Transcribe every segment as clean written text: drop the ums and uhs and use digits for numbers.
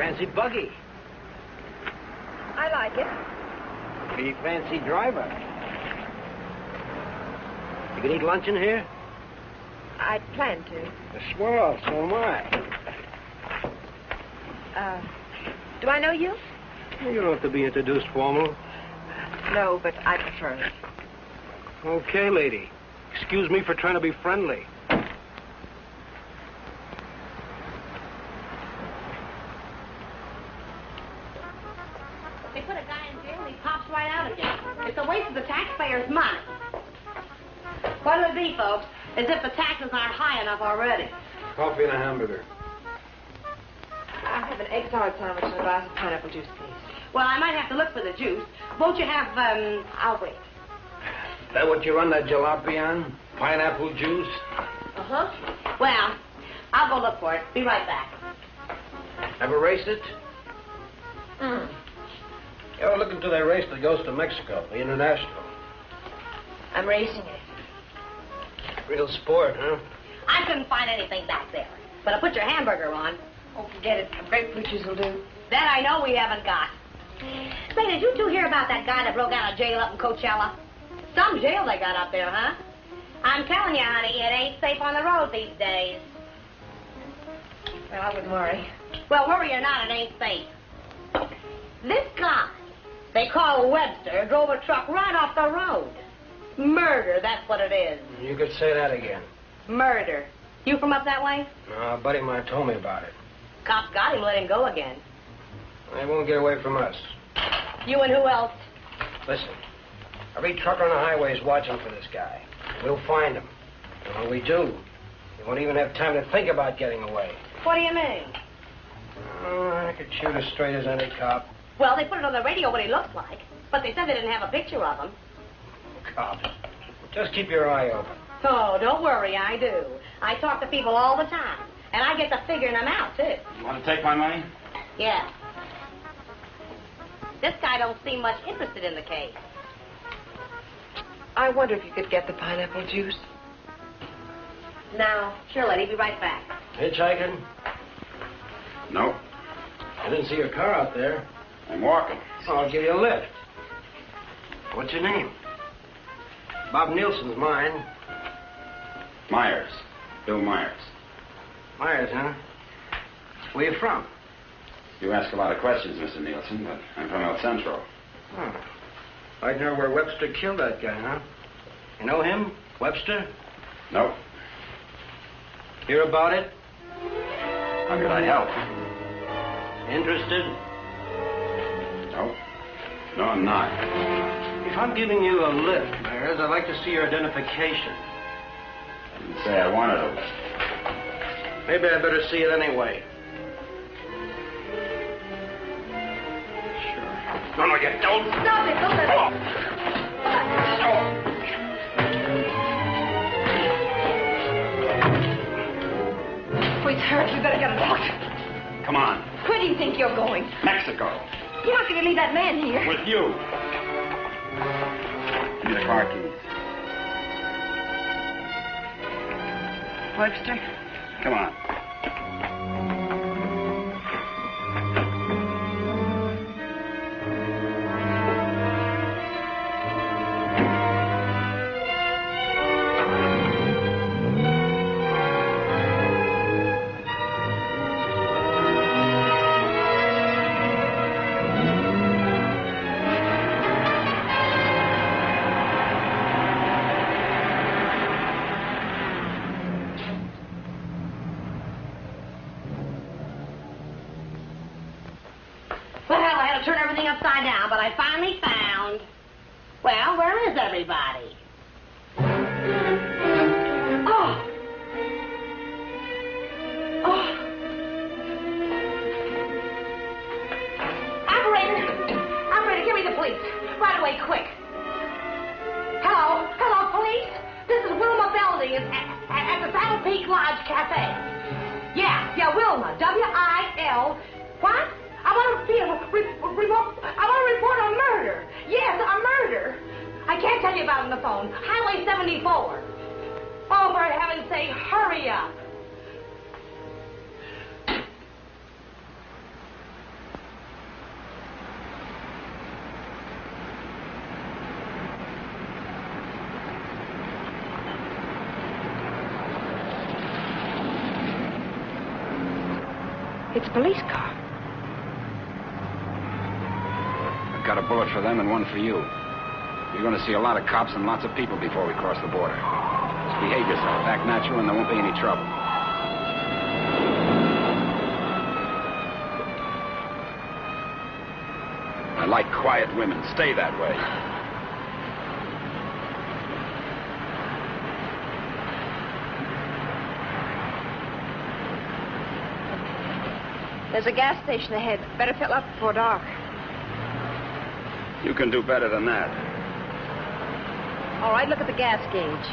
fancy buggy. I like it. Pretty fancy driver. You can eat lunch in here? I plan to. Swell, so am I. Do I know you? You don't have to be introduced formal. No, but I prefer it. Okay, lady. Excuse me for trying to be friendly. They put a guy in jail and he pops right out again. It's a waste of the taxpayers' money. What'll it be, folks? As if the taxes aren't high enough already. Coffee and a hamburger. I'll have an egg salad sandwich and a glass of pineapple juice, please. Well, I might have to look for the juice. Won't you have, I'll wait. Is that what you run that jalopy on? Pineapple juice? Uh-huh. Well, I'll go look for it. Be right back. Ever raced it? Mm. You ever look into that race that goes to Mexico, the International? I'm racing it. Real sport, huh? I couldn't find anything back there. But I put your hamburger on. Oh, forget it. Grapefruit juice will do. That I know we haven't got. Say, did you two hear about that guy that broke out of jail up in Coachella? Some jail they got up there, huh? I'm telling you, honey, it ain't safe on the road these days. Well, I wouldn't worry. Well, worry or not, it ain't safe. This guy, they call Webster, drove a truck right off the road. Murder, that's what it is. You could say that again. Murder. You from up that way? No, a buddy of mine told me about it. Cops got him, let him go again. They won't get away from us. You and who else? Listen, every trucker on the highway is watching for this guy. We'll find him. And when we do, he won't even have time to think about getting away. What do you mean? Oh, I could shoot as straight as any cop. Well, they put it on the radio what he looks like, but they said they didn't have a picture of him. Cop. Just keep your eye open. Oh, don't worry, I do. I talk to people all the time, and I get to figuring them out, too. You want to take my money? Yeah. This guy don't seem much interested in the case. I wonder if you could get the pineapple juice. Now, sure, lady, be right back. Hitchhiking? No. I didn't see your car out there. I'm walking. Oh, I'll give you a lift. What's your name? Bob Nielsen's mine. Myers. Bill Myers. Myers, huh? Where you from? You ask a lot of questions, Mr. Nielsen, but I'm from El Centro. Oh. I'd know where Webster killed that guy, huh? You know him? Webster? No. Hear about it? How could I help? Interested? No. No, I'm not. If I'm giving you a lift, Myers, I'd like to see your identification. I didn't say I wanted a lift. Maybe I better see it anyway. Sure. No, you don't. Stop it, don't let Oh. Oh, he's hurt. We better get a doctor. Come on. Where do you think you're going? Mexico. You're not going to leave that man here. With you. Give me the car keys. Webster? Come on. Turn everything upside down, but I finally found... Well, where is everybody? Oh! Oh! Operator, give me the police. Right away, quick. Hello? Hello, police? This is Wilma Belding at the Saddle Peak Lodge Cafe. Yeah, Wilma. W-I-L... What? I want to report a murder. Yes, a murder. I can't tell you about it on the phone. Highway 74. Oh, for heaven's sake, hurry up. It's a police car. I've got a bullet for them and one for you. You're going to see a lot of cops and lots of people before we cross the border. Just behave yourself, act natural, and there won't be any trouble. I like quiet women. Stay that way. There's a gas station ahead. Better fill up before dark. You can do better than that. All right, look at the gas gauge.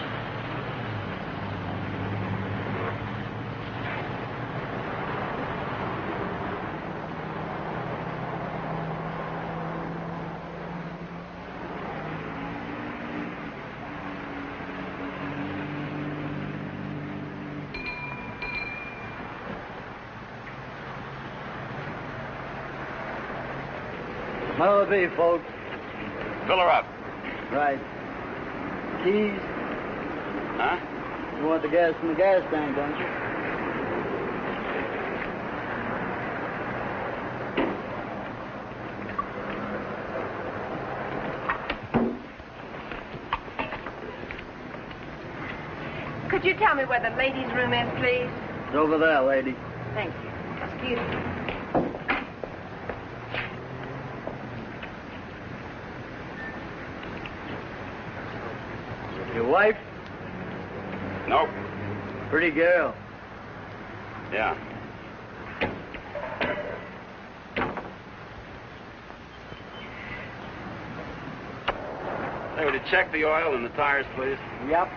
What'll it be, folks? Fill her up. Right. Keys? Huh? You want the gas from the gas tank, don't you? Could you tell me where the ladies' room is, please? It's over there, lady. Thank you. Excuse me. Your wife? Nope. Pretty girl. Yeah. Hey, would you check the oil and the tires, please? Yep.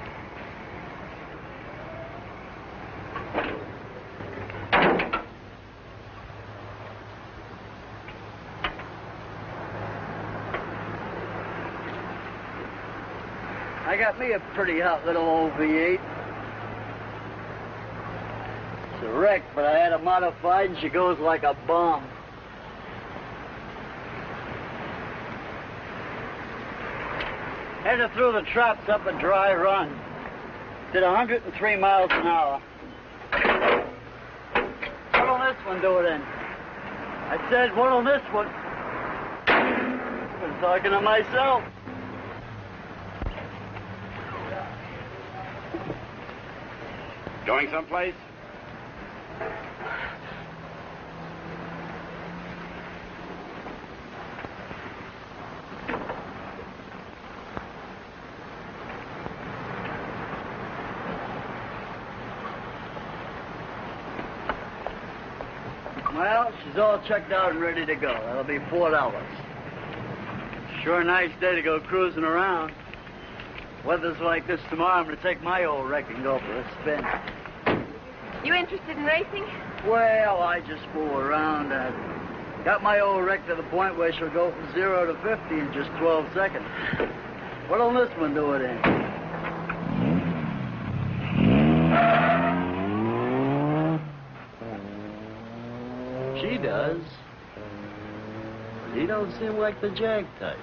I got me a pretty hot little old V8. It's a wreck, but I had it modified and she goes like a bomb. Headed through the traps up a dry run. Did 103 miles an hour. What'll this one do it in? I said, what'll this one? I'm talking to myself. Going someplace? Well, she's all checked out and ready to go. That'll be $4. Sure a nice day to go cruising around. Weather's like this tomorrow, I'm going to take my old wreck and go for a spin. You interested in racing? Well, I just fool around. Got my old wreck to the point where she'll go from 0 to 50 in just 12 seconds. What'll this one do it in? She does. But he don't seem like the jag type.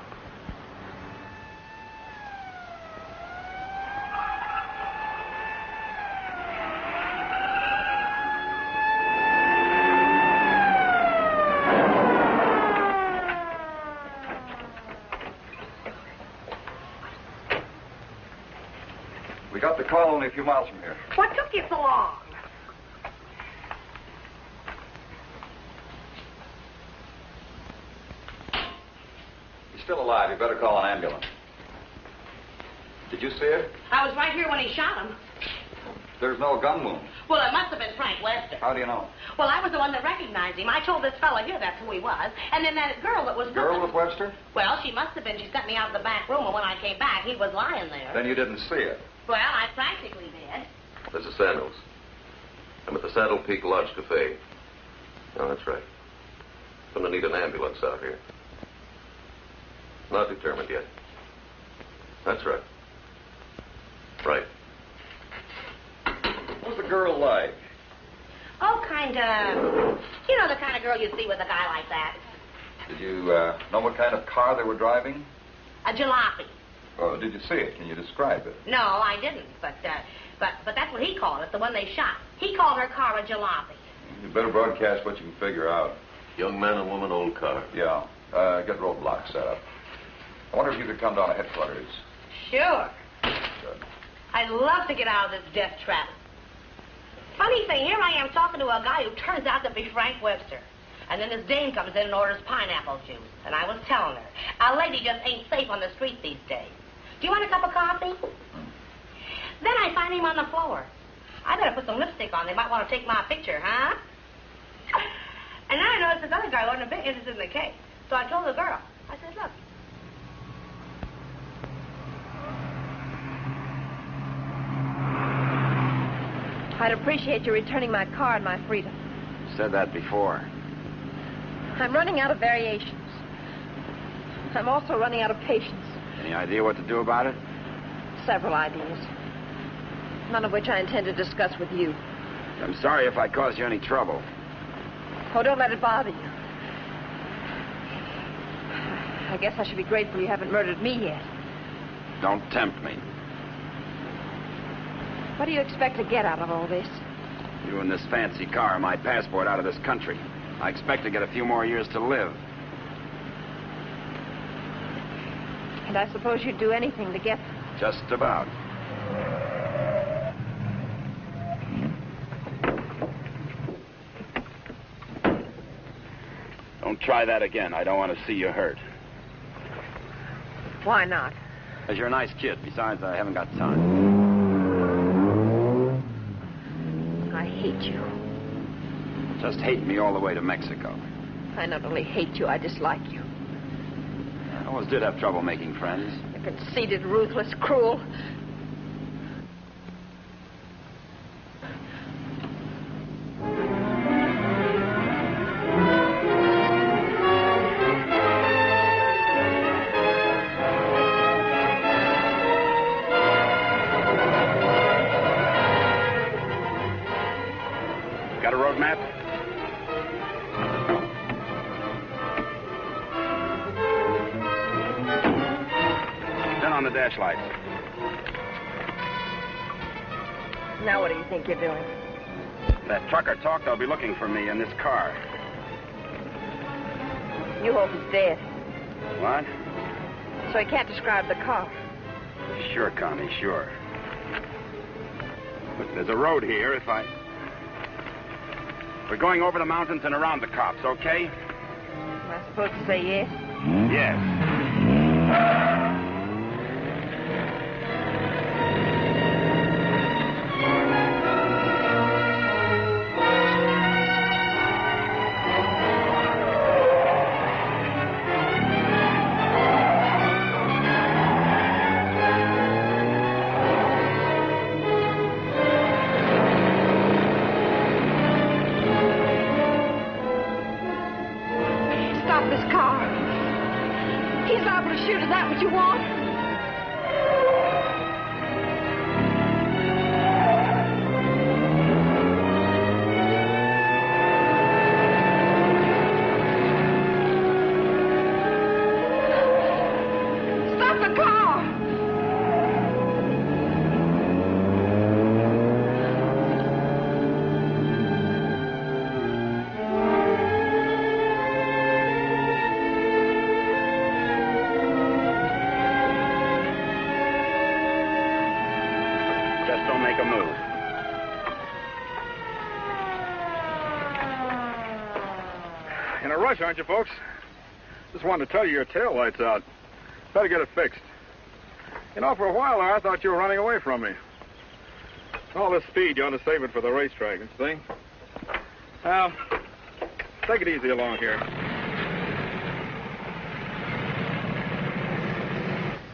We got the call only a few miles from here. What took you so long? He's still alive. You better call an ambulance. Did you see it? I was right here when he shot him. There's no gun wound. Well, it must have been Frank Lester. How do you know? Well, I was the one that recognized him. I told this fella here that's who he was. And then that girl that was Girl with Webster? Well, she must have been. She sent me out of the back room, and when I came back, he was lying there. Then you didn't see it. Well, I practically did. This is Samuels. I'm at the Saddle Peak Lodge Cafe. Oh, that's right. I'm going to need an ambulance out here. Not determined yet. That's right. Right. What was the girl like? Oh, kind of. You know, the kind of girl you'd see with a guy like that. Did you know what kind of car they were driving? A jalopy. Oh, did you see it? Can you describe it? No, I didn't. But that's what he called it, the one they shot. He called her car a jalopy. You better broadcast what you can figure out. Young man and woman, old car. Yeah. Get roadblocks set up. I wonder if you could come down to headquarters. Sure. Good. I'd love to get out of this death trap. Funny thing, here I am talking to a guy who turns out to be Frank Webster. And then this dame comes in and orders pineapple juice. And I was telling her, a lady just ain't safe on the street these days. Do you want a cup of coffee? Then I find him on the floor. I better put some lipstick on. They might want to take my picture, huh? And then I noticed this other guy wasn't a bit interested in the case. So I told the girl. I said, look. I'd appreciate you returning my car and my freedom. Said that before. I'm running out of variations. I'm also running out of patience. Any idea what to do about it? Several ideas. None of which I intend to discuss with you. I'm sorry if I caused you any trouble. Oh, don't let it bother you. I guess I should be grateful you haven't murdered me yet. Don't tempt me. What do you expect to get out of all this? You and this fancy car are my passport out of this country. I expect to get a few more years to live. And I suppose you'd do anything to get them. Just about. Don't try that again. I don't want to see you hurt. Why not? Because you're a nice kid. Besides, I haven't got time. I hate you. Just hate me all the way to Mexico. I not only hate you, I dislike you. I always did have trouble making friends. You're conceited, ruthless, cruel. Got a road map? Turn on the dash lights. Now what do you think you're doing? That trucker talked. They'll be looking for me in this car. You hope he's dead, What? so he can't describe the car. Sure, Connie, sure. Look, there's a road here. We're going over the mountains and around the cops, okay? Am I supposed to say yes? Yes. Stop this car. He's liable to shoot. Is that what you want? Stop the car! Just don't make a move. In a rush, aren't you, folks? Just wanted to tell you your tail light's out. Better get it fixed. You know, for a while there, I thought you were running away from me. All this speed, you ought to save it for the racetrack, see? Now, take it easy along here.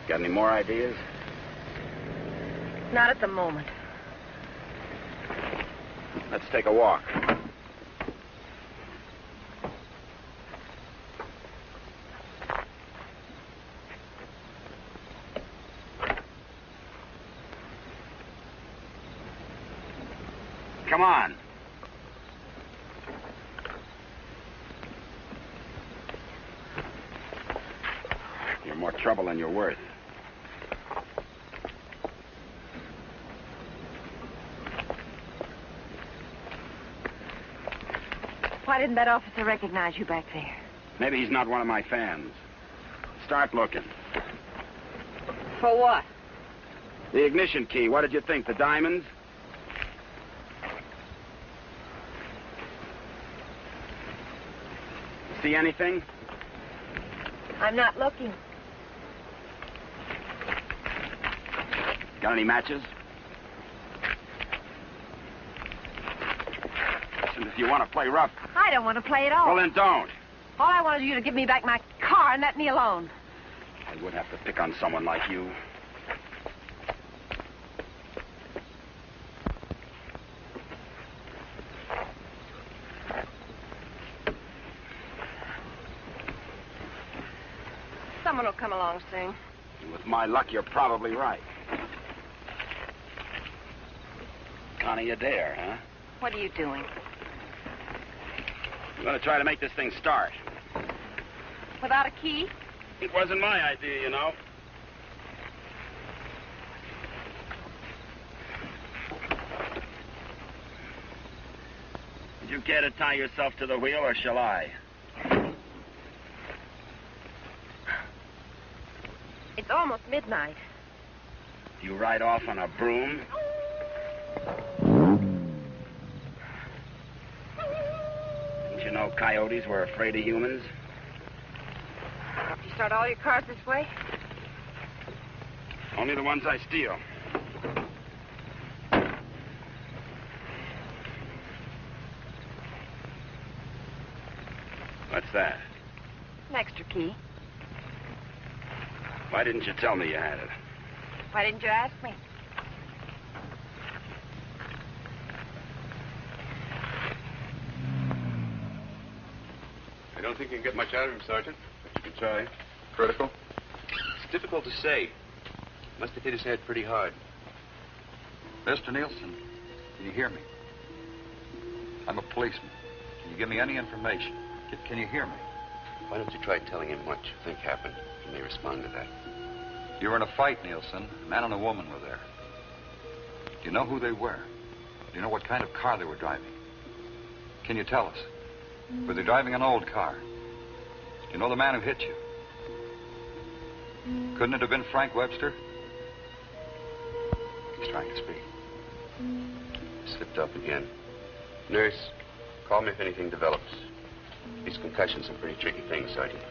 Got any more ideas? Not at the moment. Let's take a walk. Come on. You're more trouble than you're worth. Why didn't that officer recognize you back there? Maybe he's not one of my fans. Start looking. For what? The ignition key, what did you think? The diamonds? See anything? I'm not looking. Got any matches? Listen, if you want to play rough... I don't want to play at all. Well, then don't. All I want is you to give me back my car and let me alone. I would have to pick on someone like you. Someone will come along soon. With my luck, you're probably right. Connie Adair, huh? What are you doing? I'm going to try to make this thing start. Without a key? It wasn't my idea, you know. Did you care to tie yourself to the wheel, or shall I? It's almost midnight. You ride off on a broom? Didn't you know coyotes were afraid of humans? You start all your cars this way? Only the ones I steal. What's that? An extra key. Why didn't you tell me you had it? Why didn't you ask me? I don't think you can get much out of him, Sergeant, but you can try. Critical? It's difficult to say. Must have hit his head pretty hard. Mr. Nielsen, can you hear me? I'm a policeman. Can you give me any information? Can you hear me? Why don't you try telling him what you think happened? He may respond to that. You were in a fight, Nielsen. A man and a woman were there. Do you know who they were? Do you know what kind of car they were driving? Can you tell us? Were they driving an old car? Do you know the man who hit you? Couldn't it have been Frank Webster? He's trying to speak. He slipped up again. Nurse, call me if anything develops. These concussions are pretty tricky things, Sergeant.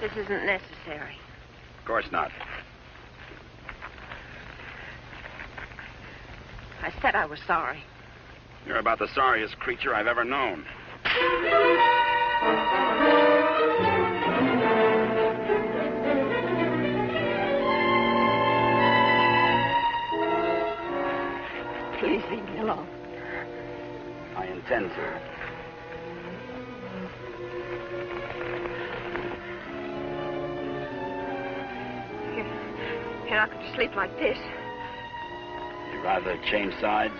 This isn't necessary. Of course not. I said I was sorry. You're about the sorriest creature I've ever known. Please leave me alone. I intend to. You're not going to sleep like this. You'd rather change sides?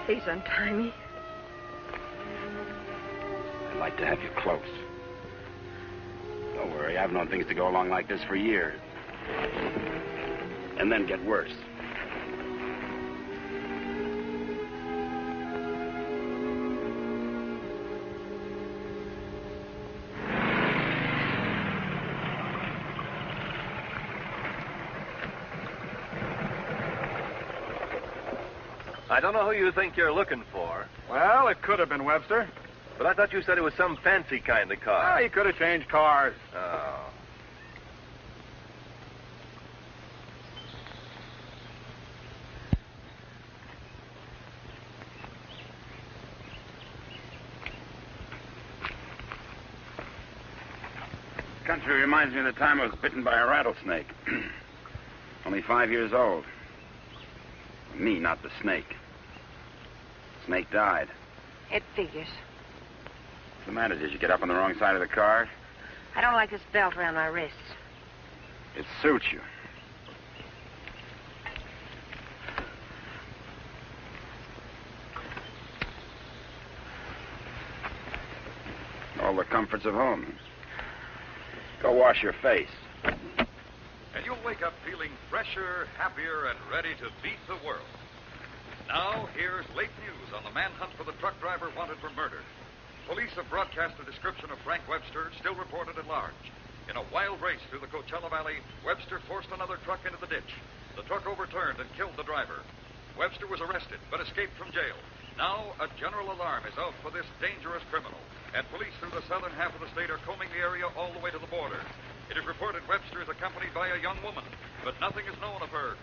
Please untie me. I'd like to have you close. Don't worry, I've known things to go along like this for years. And then get worse. I don't know who you think you're looking for. Well, it could have been Webster. But I thought you said it was some fancy kind of car. Ah, he could have changed cars. Oh. Country reminds me of the time I was bitten by a rattlesnake. Only 5 years old. Me, not the snake. Snake died. It figures. What's the matter? Did you get up on the wrong side of the car? I don't like this belt around my wrists. It suits you. All the comforts of home. Go wash your face. And you'll wake up feeling fresher, happier, and ready to beat the world. Now, here's late news on the manhunt for the truck driver wanted for murder. Police have broadcast a description of Frank Webster, still reported at large. In a wild race through the Coachella Valley, Webster forced another truck into the ditch. The truck overturned and killed the driver. Webster was arrested, but escaped from jail. Now, a general alarm is out for this dangerous criminal, and police through the southern half of the state are combing the area all the way to the border. It is reported Webster is accompanied by a young woman, but nothing is known of her.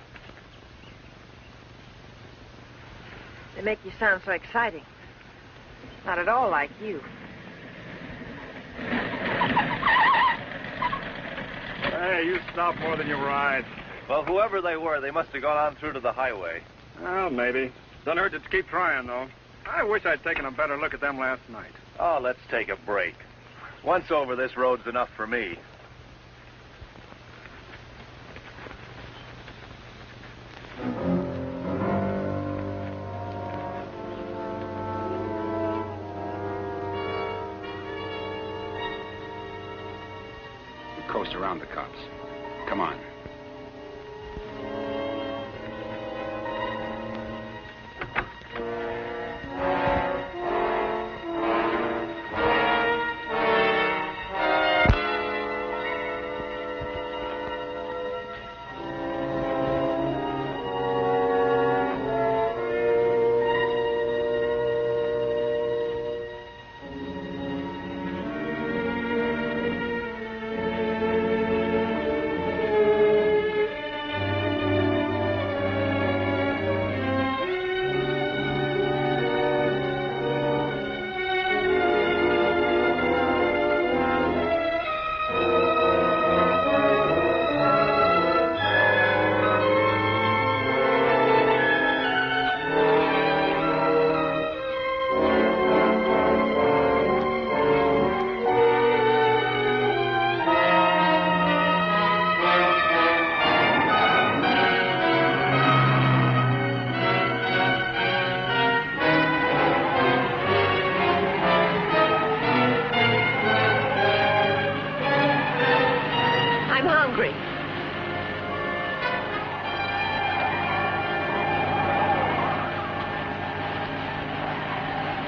They make you sound so exciting. Not at all like you. Hey, you stop more than you ride. Well, whoever they were, they must have gone on through to the highway. Well, maybe. Doesn't hurt to keep trying, though. I wish I'd taken a better look at them last night. Oh, let's take a break. Once over, this road's enough for me. Coast around the cops. Come on.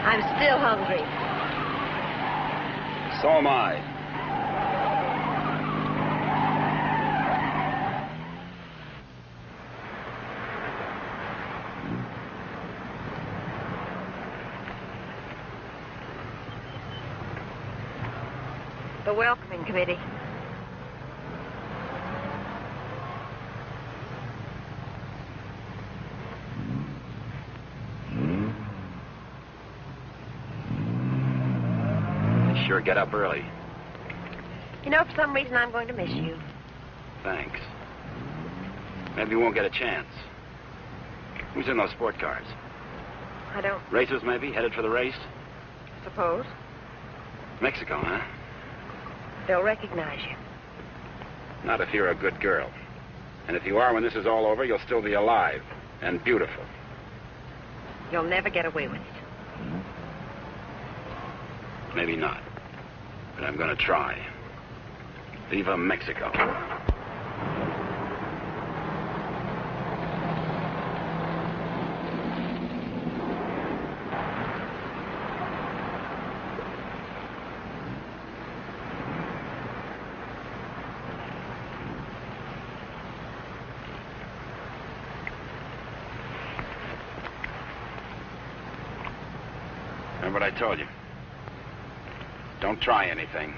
I'm still hungry. So am I. The welcoming committee. They sure get up early. You know, for some reason, I'm going to miss you. Thanks. Maybe we won't get a chance. Who's in those sport cars? I don't Racers, maybe? Headed for the race? suppose. Mexico, huh? They'll recognize you. Not if you're a good girl. And if you are, when this is all over, you'll still be alive and beautiful. You'll never get away with it. Maybe not. But I'm going to try. Viva Mexico. Remember what I told you? Don't try anything.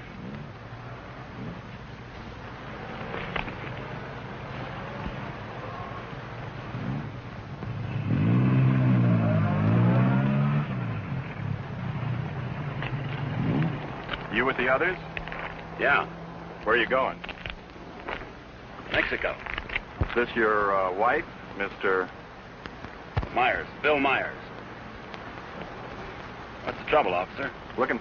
You with the others? Yeah, Where are you going? Mexico. Is this your wife, Mr. Myers, Bill Myers. What's the trouble, officer? Looking?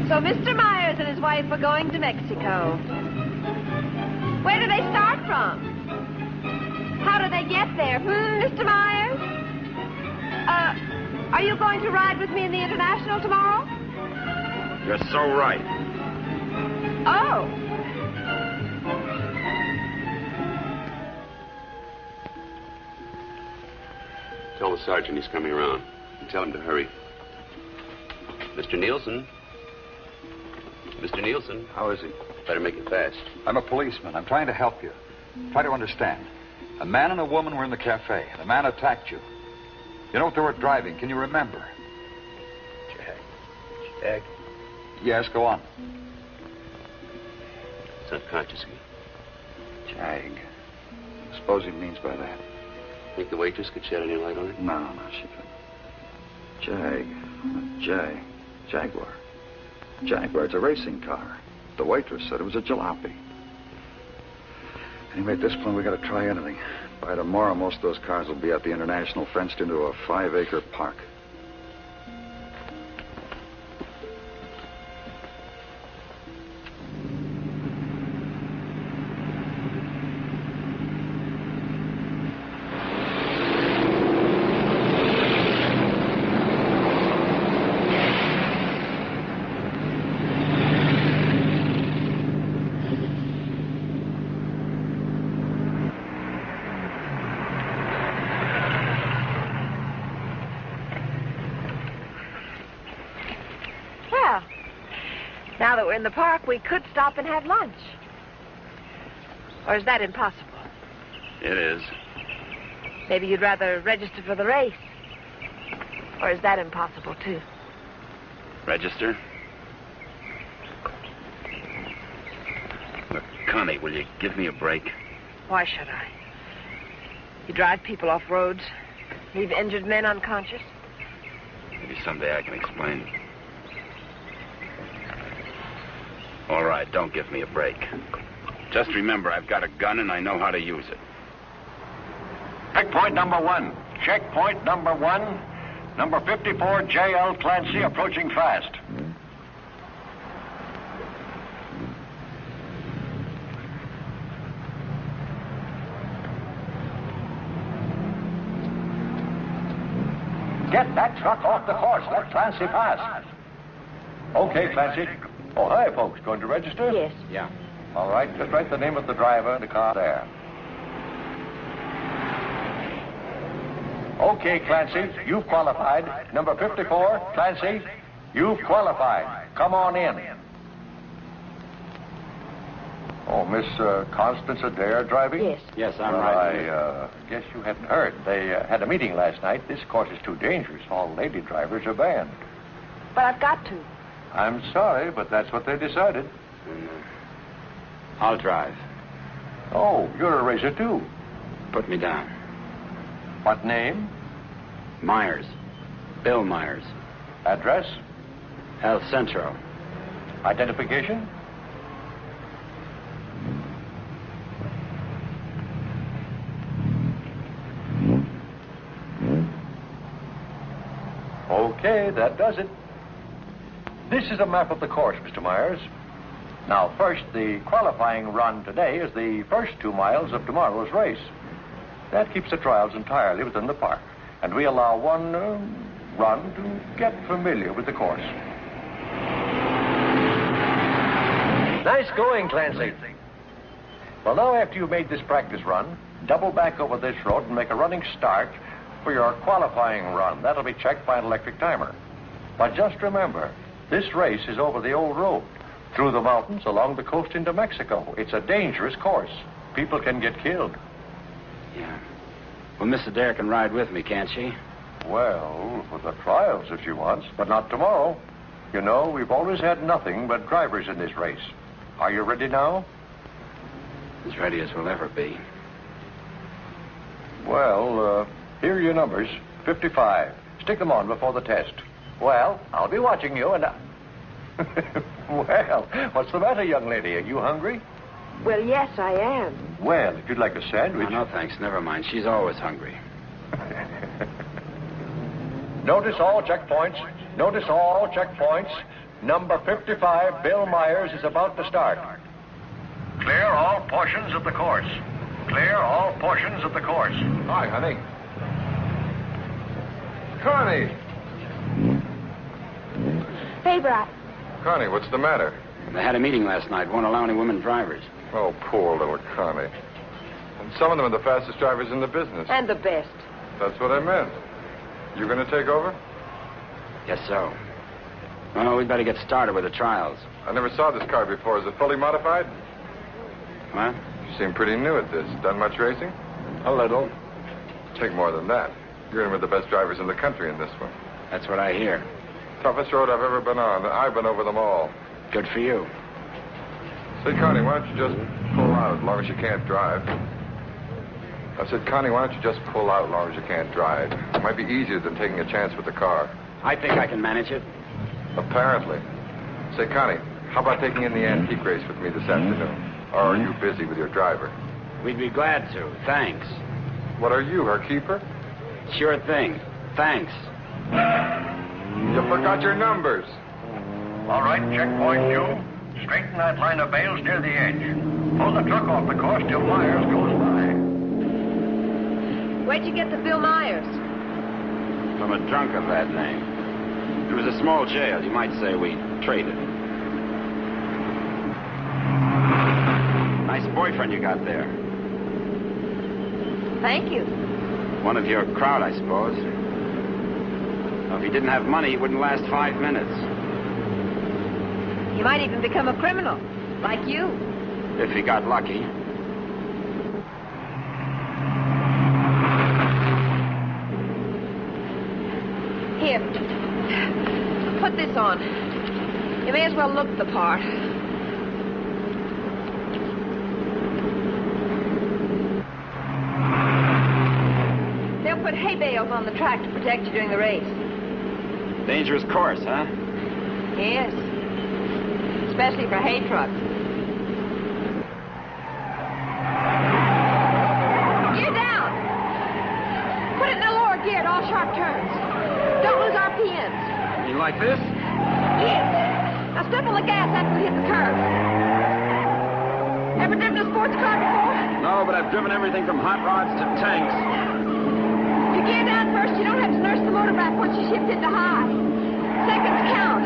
So Mr. Myers and his wife are going to Mexico. Where do they start from? How do they get there? Mr. Myers? Are you going to ride with me in the International tomorrow? You're so right. Oh. Tell the sergeant he's coming around. And tell him to hurry. Mr. Nielsen? Mr. Nielsen? How is he? Better make it fast. I'm a policeman. I'm trying to help you. Try to understand. A man and a woman were in the cafe. The man attacked you. You know what they were driving? Can you remember? Jag. Yes, go on. It's unconscious again. Jag. Suppose he means by that. Think the waitress could shed any light on it? No, she couldn't. Jag. Jaguar. Jaguar, it's a racing car. The waitress said it was a jalopy. Anyway, at this point, we got to try anything. By tomorrow, most of those cars will be at the International, fenced into a 5-acre park. Now that we're in the park, we could stop and have lunch. Or is that impossible? It is. Maybe you'd rather register for the race. Or is that impossible, too? Register? Look, Connie, will you give me a break? Why should I? You drive people off roads, leave injured men unconscious. Maybe someday I can explain. All right, don't give me a break. Just remember, I've got a gun and I know how to use it. Checkpoint number 1. Checkpoint number 1. Number 54, J.L. Clancy, approaching fast. Get that truck off the course. Let Clancy pass. Okay, Clancy. Oh, hi, folks. Going to register? Yes. Yeah. All right, just write the name of the driver and the car there. Okay, Clancy, you've qualified. Number 54, Clancy, you've qualified. Come on in. Oh, Miss Constance Adair driving? Yes. Yes, I'm Well, right. I guess you hadn't heard. They had a meeting last night. This course is too dangerous. All lady drivers are banned. But I've got to. I'm sorry, but that's what they decided. I'll drive. Oh, you're a racer, too. Put me down. What name? Myers. Bill Myers. Address? El Centro. Identification? Okay, that does it. This is a map of the course, Mr. Myers. Now, first, the qualifying run today is the first 2 miles of tomorrow's race. That keeps the trials entirely within the park, and we allow one run to get familiar with the course. Nice going, Clancy. Well, now, after you've made this practice run, double back over this road and make a running start for your qualifying run. That'll be checked by an electric timer. But just remember, This race is over the old road, through the mountains, along the coast into Mexico. It's a dangerous course. People can get killed. Yeah. Well, Miss Adair can ride with me, can't she? Well, for the trials if she wants, but not tomorrow. You know, we've always had nothing but drivers in this race. Are you ready now? As ready as we'll ever be. Well, here are your numbers. 55. Stick them on before the test. Well, I'll be watching you and Well, what's the matter, young lady? Are you hungry? Well, yes, I am. Well, if you'd like a sandwich... No, thanks. Never mind. She's always hungry. Notice all checkpoints. Notice all checkpoints. Number 55, Bill Myers, is about to start. Clear all portions of the course. Clear all portions of the course. Hi, honey. Connie! Favor, Connie, what's the matter? They had a meeting last night. Won't allow any women drivers. Oh, poor little Connie. And some of them are the fastest drivers in the business. And the best. That's what I meant. You going to take over? Guess so. Well, we'd better get started with the trials. I never saw this car before. Is it fully modified? What? You seem pretty new at this. Done much racing? A little. Take more than that. You're in with the best drivers in the country in this one. That's what I hear. Toughest road I've ever been on. I've been over them all. Good for you. Say, Connie, why don't you just pull out as long as you can't drive? I said, Connie, why don't you just pull out as long as you can't drive? It might be easier than taking a chance with the car. I think I can manage it. Apparently. Say, Connie, how about taking in the antique race with me this afternoon? Or are you busy with your driver? We'd be glad to. Thanks. What are you, her keeper? Sure thing. Thanks. You forgot your numbers. All right, checkpoint two. Straighten that line of bales near the edge. Pull the truck off the course till Myers goes by. Where'd you get the Bill Myers? From a drunk of that name. It was a small jail. You might say we traded. Nice boyfriend you got there. Thank you. One of your crowd, I suppose. Well, if he didn't have money, he wouldn't last 5 minutes. He might even become a criminal, like you. If he got lucky. Here. Put this on. You may as well look the part. They'll put hay bales on the track to protect you during the race. Dangerous course, huh? Yes. Especially for hay trucks. Gear down. Put it in the lower gear at all sharp turns. Don't lose RPMs. You like this? Yes. Now step on the gas after we hit the curve. Ever driven a sports car before? No, but I've driven everything from hot rods to tanks. If you gear down first, you don't have to nurse the motor back once you shift into high. Seconds count.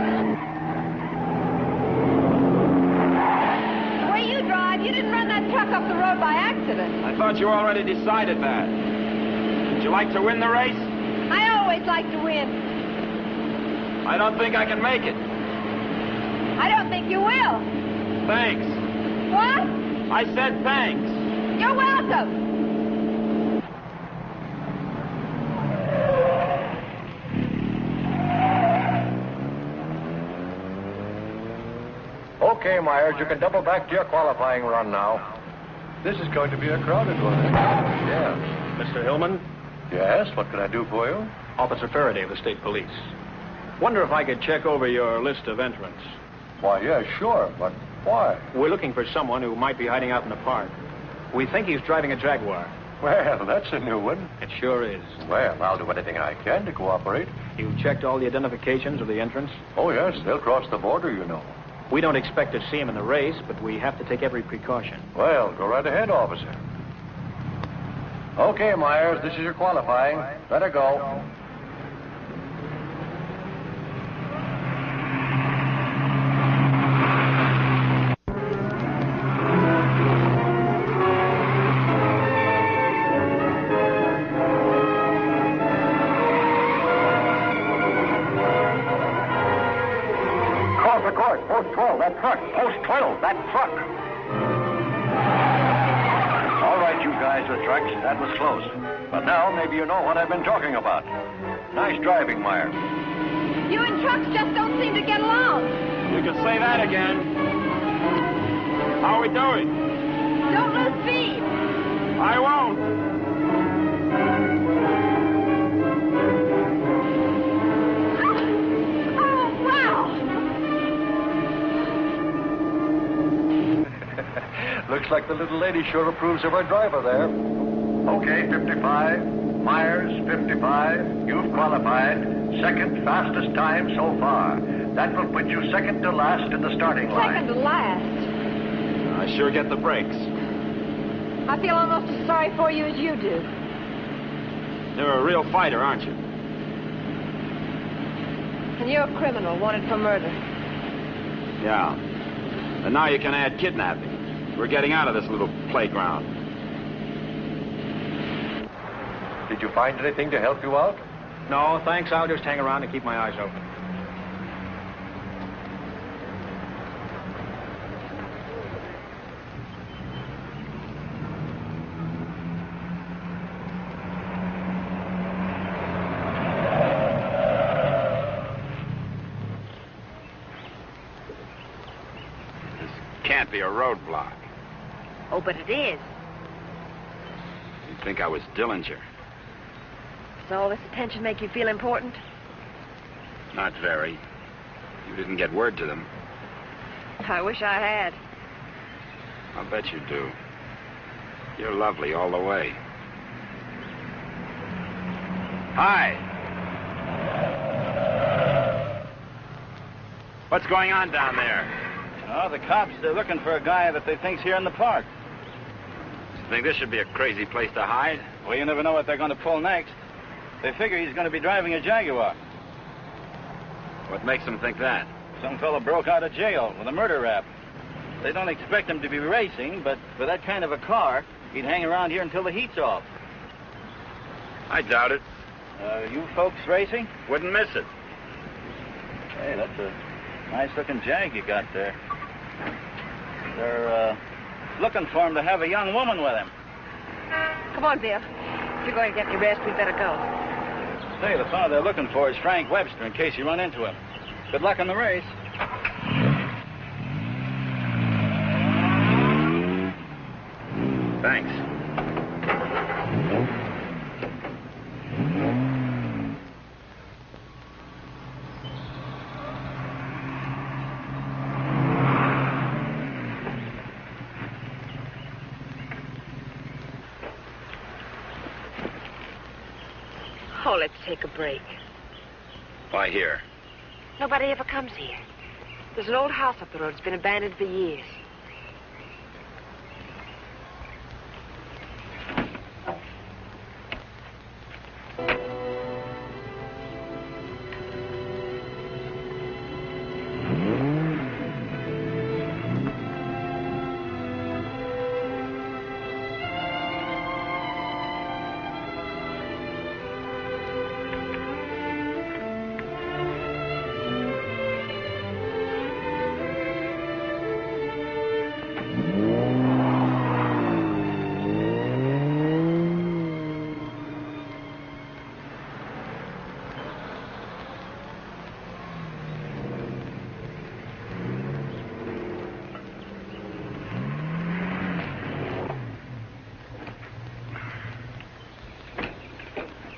The way you drive, you didn't run that truck off the road by accident. I thought you already decided that. Would you like to win the race? I always like to win. I don't think I can make it. I don't think you will. Thanks. What? I said thanks. You're welcome. Okay, Myers, you can double back to your qualifying run now. This is going to be a crowded one. Yeah. Mr. Hillman? Yes, what can I do for you? Officer Faraday of the State Police. Wonder if I could check over your list of entrants. Why, yeah, sure, but why? We're looking for someone who might be hiding out in the park. We think he's driving a Jaguar. Well, that's a new one. It sure is. Well, I'll do anything I can to cooperate. You checked all the identifications of the entrants? Oh, yes, they'll cross the border, you know. We don't expect to see him in the race, but we have to take every precaution. Well, go right ahead, officer. Okay, Myers, this is your qualifying. Let her go. Post 12, that truck. Post 12, that truck. All right, you guys with trucks, that was close. But now maybe you know what I've been talking about. Nice driving, Meyer. You and trucks just don't seem to get along. You can say that again. How are we doing? Don't lose speed. I won't. Oh, wow. Looks like the little lady sure approves of our driver there. Okay, 55. Myers, 55. You've qualified. Second fastest time so far. That will put you second to last in the starting line. Second to last. I sure get the breaks. I feel almost as sorry for you as you do. You're a real fighter, aren't you? And you're a criminal wanted for murder. Yeah. And now you can add kidnapping. We're getting out of this little playground. Did you find anything to help you out? No, thanks. I'll just hang around and keep my eyes open. This can't be a roadblock. Oh, but it is. You'd think I was Dillinger. Does all this attention make you feel important? Not very. You didn't get word to them. I wish I had. I'll bet you do. You're lovely all the way. Hi. What's going on down there? Oh, the cops, they're looking for a guy that they think's here in the park. You think this should be a crazy place to hide? Well, you never know what they're going to pull next. They figure he's going to be driving a Jaguar. What makes them think that? Some fellow broke out of jail with a murder rap. They don't expect him to be racing, but for that kind of a car, he'd hang around here until the heat's off. I doubt it. You folks racing? Wouldn't miss it. Hey, that's a nice-looking Jag you got there. They're looking for him to have a young woman with him. Come on, Bill. If you're going to get any rest, we'd better go. Say, the fellow they're looking for is Frank Webster, in case you run into him. Good luck in the race. Thanks. Oh, let's take a break. Why here? Nobody ever comes here. There's an old house up the road. It's been abandoned for years.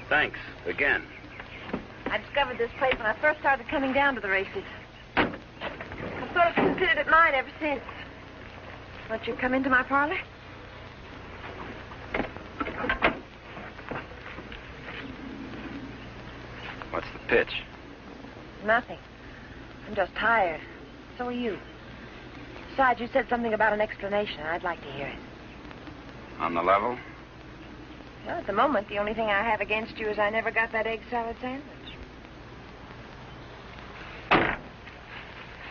Thanks, again. I discovered this place when I first started coming down to the races. I've sort of considered it mine ever since. Won't you come into my parlor? What's the pitch? Nothing. I'm just tired. So are you. Besides, you said something about an explanation. I'd like to hear it. On the level? Well, at the moment, the only thing I have against you is I never got that egg salad sandwich.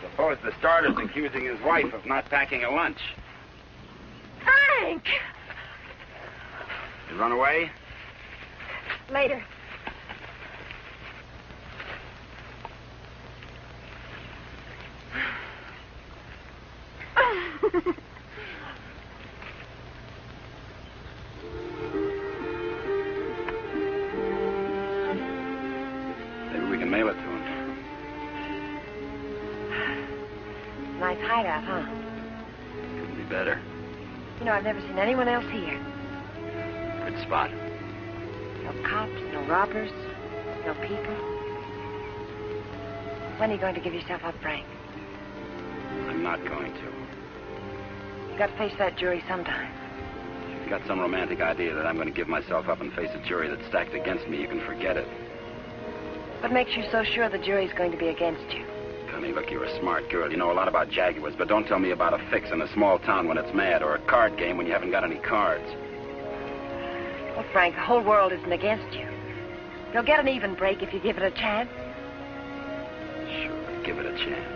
Suppose the starter's accusing his wife of not packing a lunch. Frank! You run away? Later. mail it to him. Nice hideout, huh? Couldn't be better. You know, I've never seen anyone else here. Good spot. No cops, no robbers, no people. When are you going to give yourself up, Frank? I'm not going to. You got to face that jury sometime. If you've got some romantic idea that I'm going to give myself up and face a jury that's stacked against me, you can forget it. What makes you so sure the jury's going to be against you? Connie, look, you're a smart girl. You know a lot about Jaguars, but don't tell me about a fix in a small town when it's mad or a card game when you haven't got any cards. Well, Frank, the whole world isn't against you. You'll get an even break if you give it a chance. Sure, give it a chance.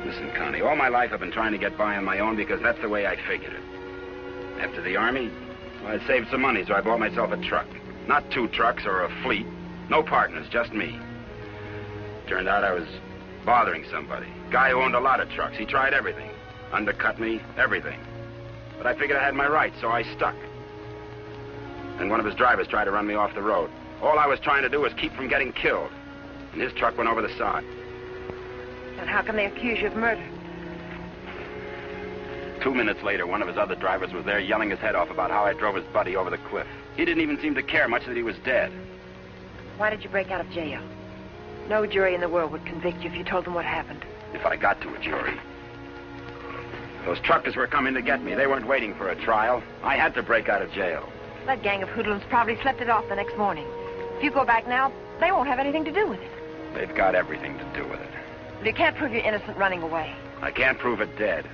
Listen, Connie, all my life I've been trying to get by on my own because that's the way I figured it. After the Army, I saved some money, so I bought myself a truck. Not 2 trucks or a fleet. No partners, just me. Turned out I was bothering somebody. Guy who owned a lot of trucks. He tried everything. Undercut me, everything. But I figured I had my rights, so I stuck. And one of his drivers tried to run me off the road. All I was trying to do was keep from getting killed. And his truck went over the side. And how can they accuse you of murder? 2 minutes later, one of his other drivers was there yelling his head off about how I drove his buddy over the cliff. He didn't even seem to care much that he was dead. Why did you break out of jail? No jury in the world would convict you if you told them what happened. If I got to a jury. Those truckers were coming to get me. They weren't waiting for a trial. I had to break out of jail. That gang of hoodlums probably slept it off the next morning. If you go back now, they won't have anything to do with it. They've got everything to do with it. But you can't prove you're innocent running away. I can't prove it dead.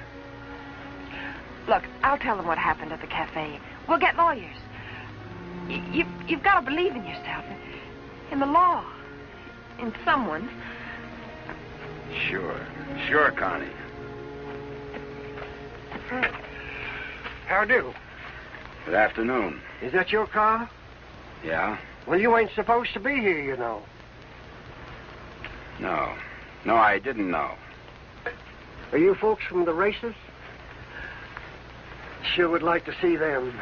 Look, I'll tell them what happened at the cafe. We'll get lawyers. You've got to believe in yourself, in the law, in someone. Sure, Connie. How do? Good afternoon. Is that your car? Yeah? Well, you ain't supposed to be here, you know. No, I didn't know. Are you folks from the races? Sure would like to see them.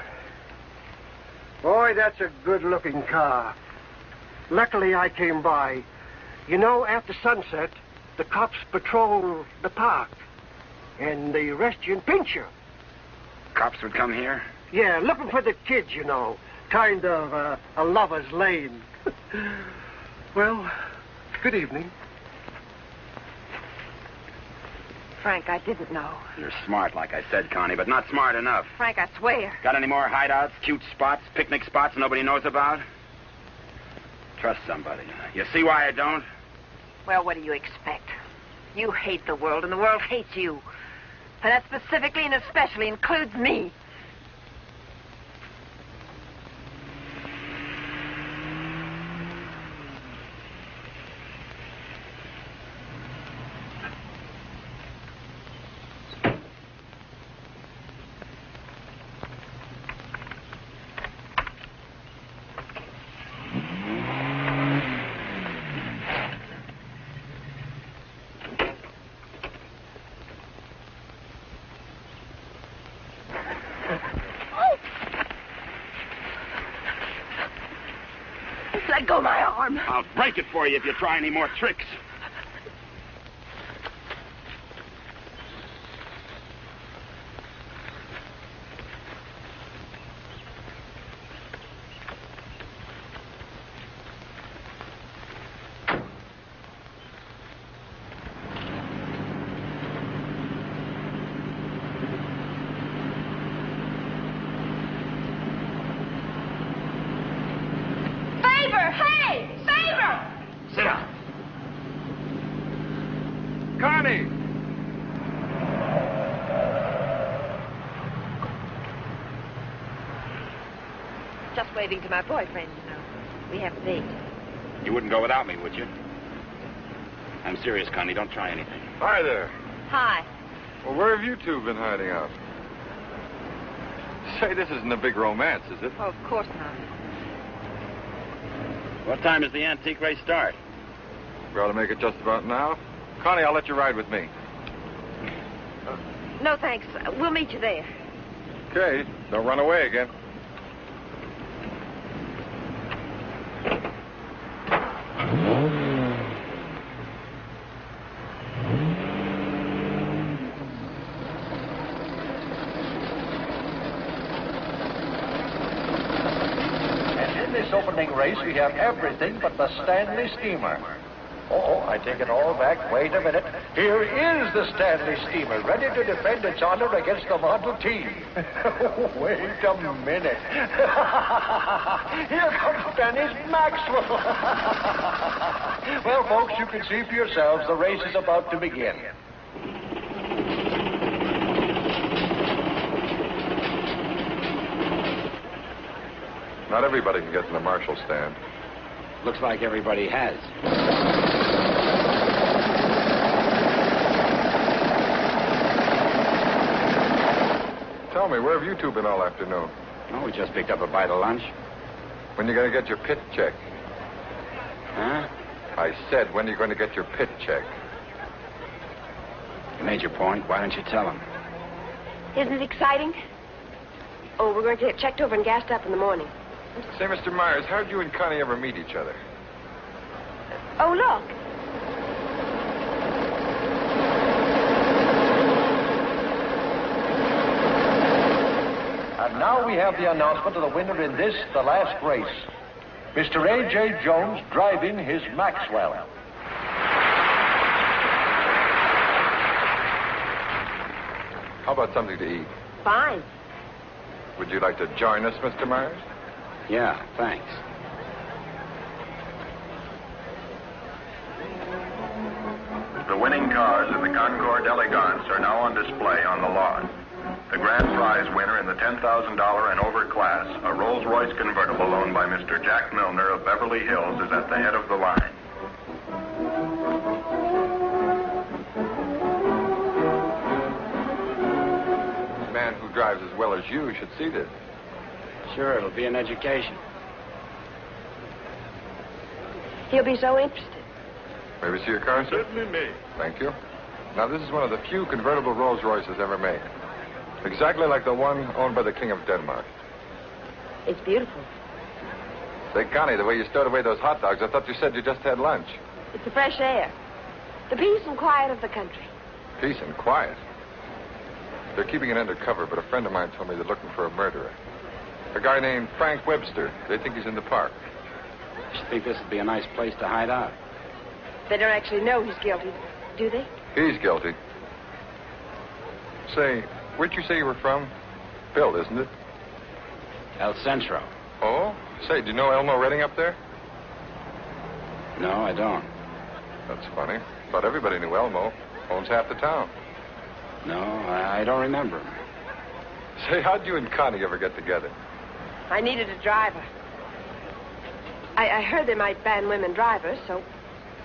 Boy, that's a good-looking car. Luckily, I came by. You know, after sunset, the cops patrol the park. And they arrest you and pinch you. Cops would come here? Yeah, looking for the kids, you know. Kind of a lover's lane. Well, good evening. Frank, I didn't know. You're smart, like I said, Connie, but not smart enough. Frank, I swear. Got any more hideouts, cute spots, picnic spots nobody knows about? Trust somebody. You see why I don't? Well, what do you expect? You hate the world, and the world hates you. And that specifically and especially includes me. Let go of my arm. I'll break it for you if you try any more tricks. Hey! Favor! Sit down. Connie! Just waving to my boyfriend, you know. We have a date. You wouldn't go without me, would you? I'm serious, Connie. Don't try anything. Hi there. Hi. Well, where have you two been hiding out? Say, this isn't a big romance, is it? Oh, of course not. What time does the antique race start? We ought to make it just about now. Connie, I'll let you ride with me. No, thanks. We'll meet you there. Okay, don't run away again. this opening race, we have everything but the Stanley Steamer. Oh, I take it all back. Wait a minute. Here is the Stanley Steamer, ready to defend its honor against the Model T. Wait a minute. Here comes Dennis Maxwell. Well, folks, you can see for yourselves the race is about to begin. Not everybody can get in the marshal stand. Looks like everybody has. Tell me, where have you two been all afternoon? Oh, we just picked up a bite of lunch. When you going to get your pit check? Huh? I said, when are you going to get your pit check? You made your point. Why don't you tell him? Isn't it exciting? Oh, we're going to get checked over and gassed up in the morning. Say, Mr. Myers, how'd you and Connie ever meet each other? Oh, look. And now we have the announcement of the winner in this, the last race. Mr. A.J. Jones driving his Maxwell. How about something to eat? Fine. Would you like to join us, Mr. Myers? Yeah, thanks. The winning cars in the Concorde Elegance are now on display on the lawn. The grand prize winner in the $10,000 and over class, a Rolls-Royce convertible owned by Mr. Jack Milner of Beverly Hills, is at the head of the line. A man who drives as well as you should see this. Sure, it'll be an education. He'll be so interested. May we see your car, sir? Certainly may. Thank you. Now, this is one of the few convertible Rolls Royces ever made. Exactly like the one owned by the King of Denmark. It's beautiful. Say, Connie, the way you stowed away those hot dogs, I thought you said you just had lunch. It's the fresh air. The peace and quiet of the country. Peace and quiet. They're keeping it undercover, but a friend of mine told me they're looking for a murderer. A guy named Frank Webster. They think he's in the park. I should think this would be a nice place to hide out. They don't actually know he's guilty, do they? He's guilty. Say, where'd you say you were from? Bill, isn't it? El Centro. Oh? Say, do you know Elmo Redding up there? No, I don't. That's funny. Thought everybody knew Elmo. Owns half the town. No, I don't remember him. Say, how'd you and Connie ever get together? I needed a driver. I heard they might ban women drivers, so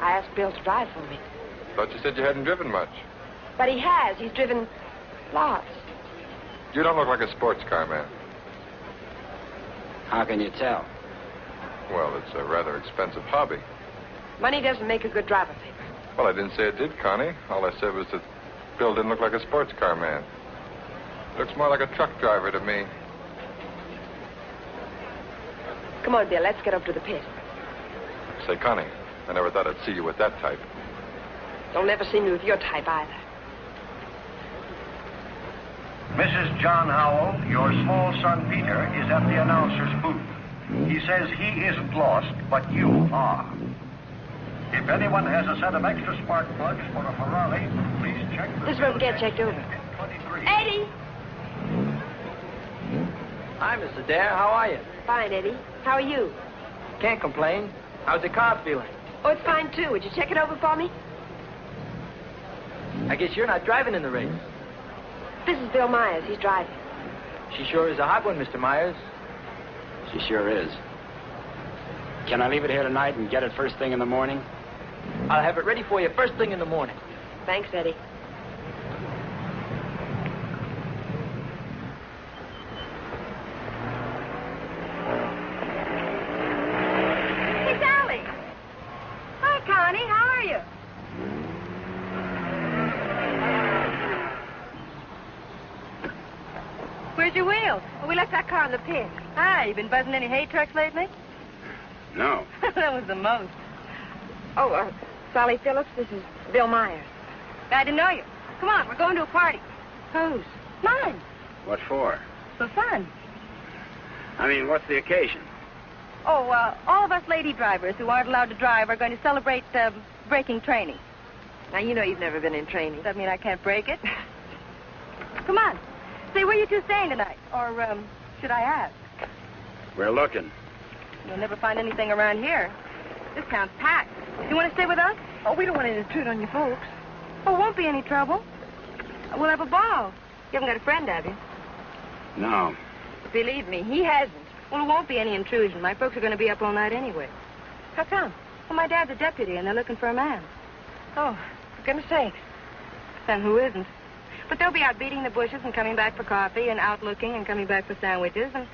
I asked Bill to drive for me. Thought you said you hadn't driven much. But he has. He's driven lots. You don't look like a sports car man. How can you tell? Well, it's a rather expensive hobby. Money doesn't make a good driver, Pete. Well, I didn't say it did, Connie. All I said was that Bill didn't look like a sports car man. Looks more like a truck driver to me. Come on, Bill. Let's get up to the pit. Say, Connie, I never thought I'd see you with that type. You'll never see me with your type either. Mrs. John Howell, your small son Peter is at the announcer's booth. He says he isn't lost, but you are. If anyone has a set of extra spark plugs for a Ferrari, please check the... This is where we get checked over. Eddie! Hi, Mr. Dare. How are you? Fine, Eddie. How are you? Can't complain. How's the car feeling? Oh, it's fine, too. Would you check it over for me? I guess you're not driving in the race. This is Bill Myers. He's driving. She sure is a hot one, Mr. Myers. She sure is. Can I leave it here tonight and get it first thing in the morning? I'll have it ready for you first thing in the morning. Thanks, Eddie. Hey, Sally. Hi, Connie. How are you? Where's your wheels? Well, we left that car in the pit. Hi, you been buzzing any hay trucks lately? No. That was the most. Oh, Sally Phillips, this is Bill Myers. Glad to know you. Come on, we're going to a party. Whose? Mine. What for? For fun. I mean, what's the occasion? Oh, all of us lady drivers who aren't allowed to drive are going to celebrate braking training. Now, you know you've never been in training. Does that mean I can't break it? Come on. Say, where you two staying tonight? Or, should I ask? We're looking. You'll never find anything around here. This town's packed. You want to stay with us? Oh, we don't want to intrude on you folks. Oh, won't be any trouble. We'll have a ball. You haven't got a friend, have you? No. Believe me, he hasn't. Well, it won't be any intrusion. My folks are going to be up all night anyway. How come? Well, my dad's a deputy, and they're looking for a man. Oh, for goodness sakes. Then who isn't? But they'll be out beating the bushes and coming back for coffee and out looking and coming back for sandwiches and...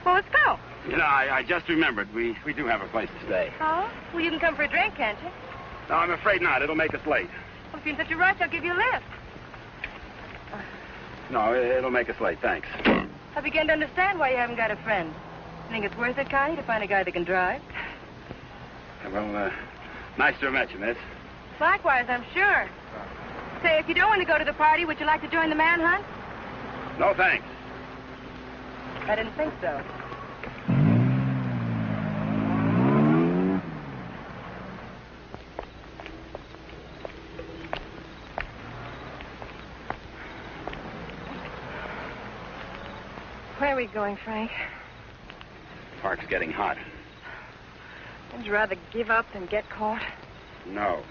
Well, let's go. You know, I just remembered. We do have a place to stay. Oh? Well, you can come for a drink, can't you? No, I'm afraid not. It'll make us late. Well, if you're in such a rush, I'll give you a lift. No, it'll make us late. Thanks. I begin to understand why you haven't got a friend. You think it's worth it, Connie, to find a guy that can drive? Well, nice to have met you, miss. Likewise, I'm sure. Say, if you don't want to go to the party, would you like to join the manhunt? No, thanks. I didn't think so. Where are we going, Frank? Park's getting hot. Would you rather give up than get caught? No.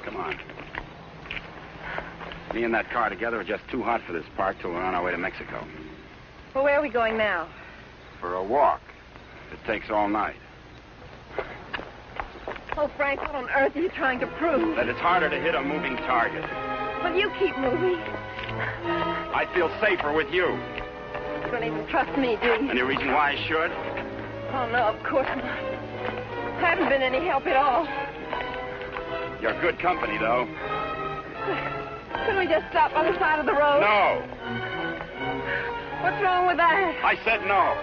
Come on. Me and that car together are just too hot for this park till we're on our way to Mexico. Well, where are we going now? For a walk. It takes all night. Oh, Frank, what on earth are you trying to prove? That it's harder to hit a moving target. Well, you keep moving. I feel safer with you. You don't even trust me, do you? Any reason why I should? Oh, no, of course not. I haven't been any help at all. You're good company, though. Couldn't we just stop on the side of the road? No. What's wrong with that? I said no.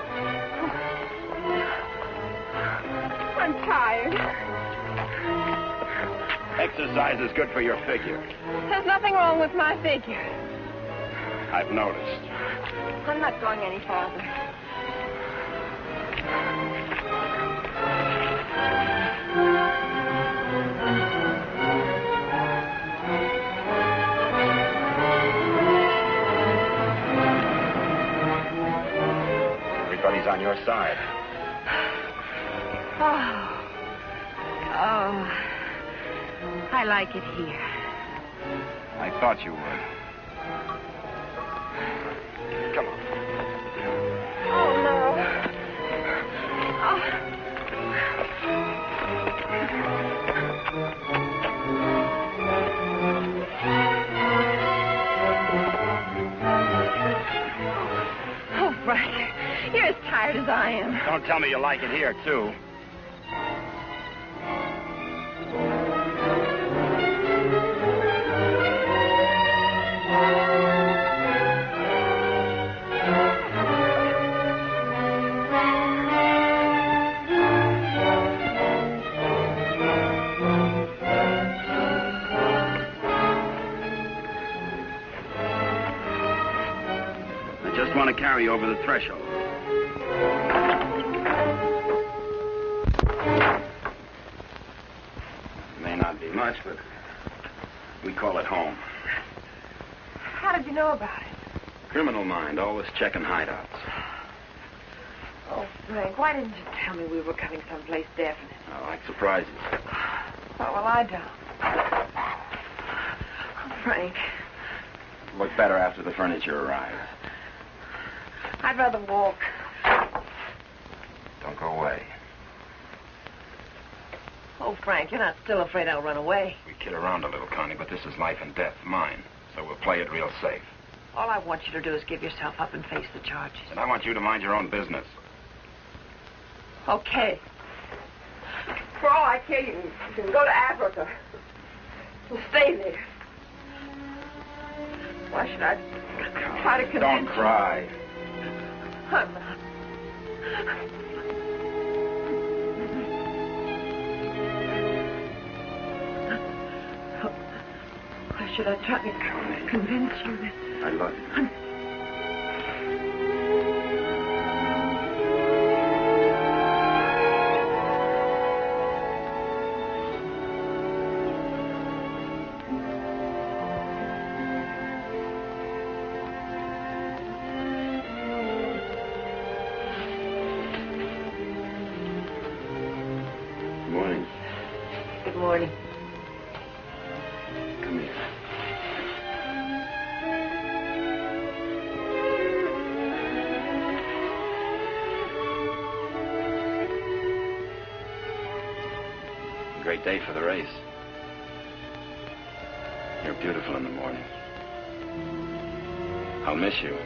I'm tired. Exercise is good for your figure. There's nothing wrong with my figure. I've noticed. I'm not going any farther. Everybody's on your side. Oh, I like it here. I thought you would. Come on. Oh, no. Oh, Frank, you're as tired as I am. Don't tell me you like it here, too. I just want to carry you over the threshold. It may not be much, but we call it home. How did you know about it? Criminal mind, always checking hideouts. Oh, Frank, why didn't you tell me we were coming someplace definite? I like surprises. Oh, well, I don't. Oh, Frank, Look better after the furniture arrives. I'd rather walk. Don't go away. Oh, Frank, you're not still afraid I'll run away. We kid around a little, Connie, but this is life and death, mine. So we'll play it real safe. All I want you to do is give yourself up and face the charges. And I want you to mind your own business. Okay. For all I care, you can go to Africa. And stay there. Why should I try to convince Don't you? cry. I'm not. Why should I try to convince you that... I love you. I'm... morning. Come here. Great day for the race. You're beautiful in the morning. I'll miss you.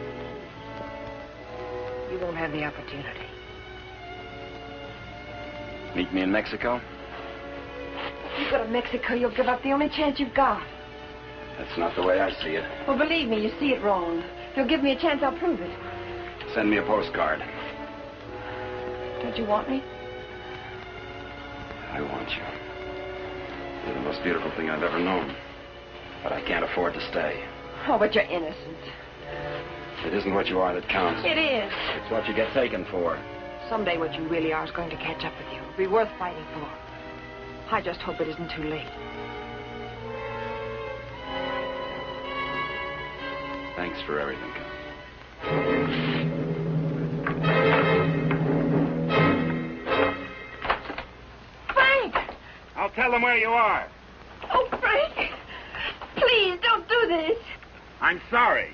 You won't have the opportunity. Meet me in Mexico? If you go to Mexico, you'll give up the only chance you've got. That's not the way I see it. Well, believe me, you see it wrong. If you'll give me a chance, I'll prove it. Send me a postcard. Don't you want me? I want you. You're the most beautiful thing I've ever known. But I can't afford to stay. Oh, but you're innocent. It isn't what you are that counts. It is. It's what you get taken for. Someday what you really are is going to catch up with you. It'll be worth fighting for. I just hope it isn't too late. Thanks for everything. Frank! I'll tell them where you are. Oh, Frank! Please, don't do this. I'm sorry.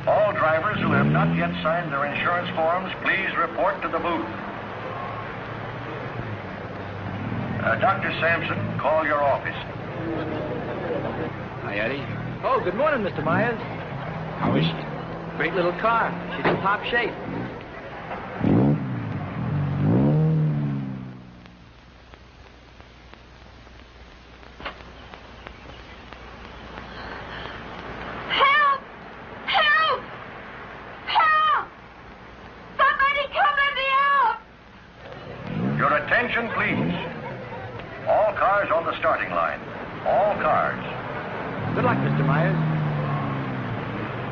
All drivers who have not yet signed their insurance forms, please report to the booth. Dr. Sampson, call your office. Hi, Eddie. Oh, good morning, Mr. Myers. How is she? Great little car. She's in top shape. Help! Help! Help! Somebody come let me out! Your attention, please. All cars on the starting line. All cars. Good luck, Mr. Myers.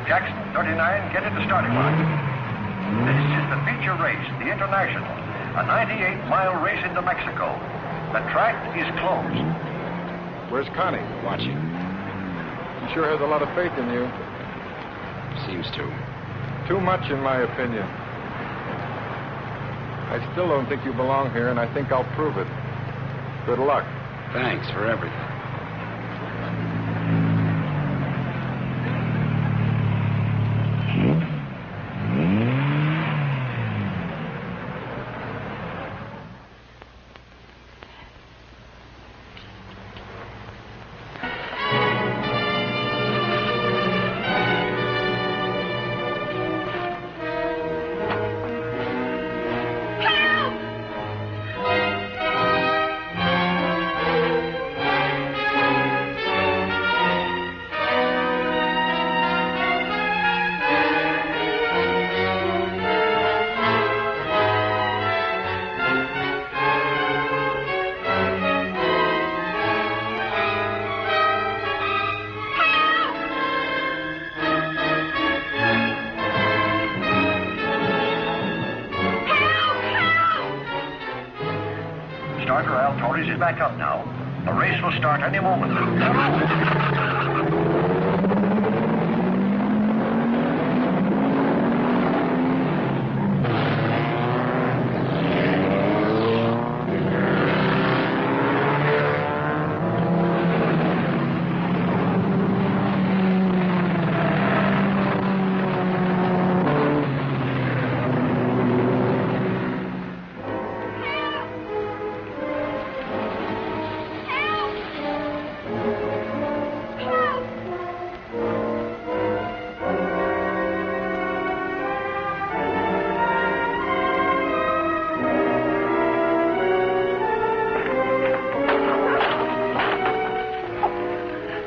Jackson, 39, get to the starting line. This is the feature race, the International, a 98-mile race into Mexico. The track is closed. Where's Connie? Watching. She sure has a lot of faith in you. Seems to. Too much, in my opinion. I still don't think you belong here, and I think I'll prove it. Good luck. Thanks for everything. Starter Al Torres is back up now. The race will start any moment.